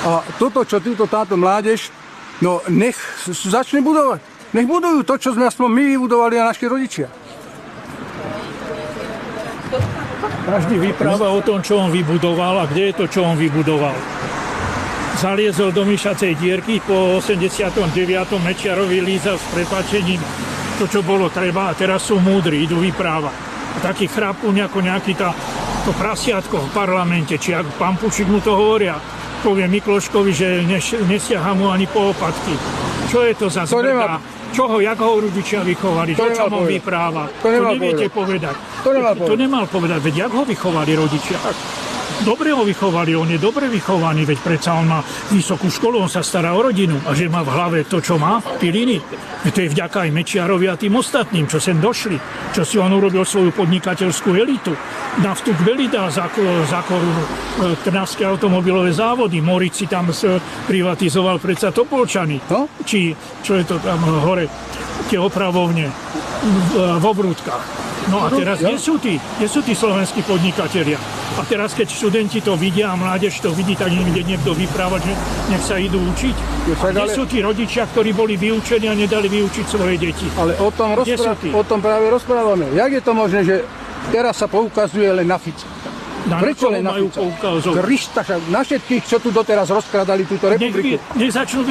A toto, čo táto mládež, no nech začne budovať. Nech budujú to, čo sme aspoň my vybudovali a naši rodičia. Každý vypráva o tom, čo on vybudoval a kde je to, čo on vybudoval. Zaliezol do myšacej dierky, po 89. Mečiarovi lízal s prepáčením to, čo bolo treba a teraz sú múdri, idú vyprávať. A taký chrápuň ako nejaký to prasiatko v parlamente, či ako pán Pučík mu to hovoria, povie Mikloškovi, že nesiaha mu ani po opatky. Čo je to za zmrda? Jak ho rodičia vychovali? To čo mu vypráva? To neviete povedať. To nemal povedať. Veď jak ho vychovali rodičia? Dobre ho vychovali, on je dobre vychovaný, veď predsa on má vysokú školu, on sa stará o rodinu a že má v hlave to, čo má, piliny. To je vďaka aj Mečiarovi a tým ostatným, čo sem došli, čo si on urobil svoju podnikateľskú elitu. Naftu Beli dal za korunu, Trnavské automobilové závody, Moric si tam privatizoval predsa Topolčany. No? Či čo je to tam hore, tie opravovne v Obrúdkach. No a teraz, kde sú tí slovenskí podnikatelia? A teraz, keď študenti to vidia a mládež to vidí, tak im ide niekto vyprávať, že nech sa idú učiť. A kde sú tí rodičia, ktorí boli vyučení a nedali vyučiť svoje deti? Ale o tom práve rozprávame. Jak je to možné, že teraz sa poukazuje len na Fica? Prečo len na Fica? Krištaša, na všetkých, čo tu doteraz rozkrádali túto republiku. Nech začnú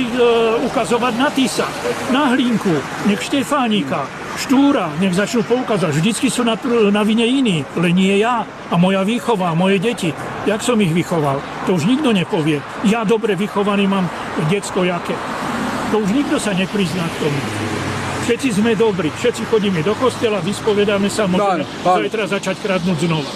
ukazovať na Tisa, na Hlinku, nech Štefánika, Štúra, nech začnú poukázať. Vždycky sú na vine iní, len nie ja a moja výchova, moje deti. Jak som ich vychoval? To už nikto nepovie. Ja dobre vychovaný mám decko jaké. To už nikto sa neprizná k tomu. Všetci sme dobrí, všetci chodíme do kostola, vyspovedáme sa, môžeme zajtra začať kradnúť znova.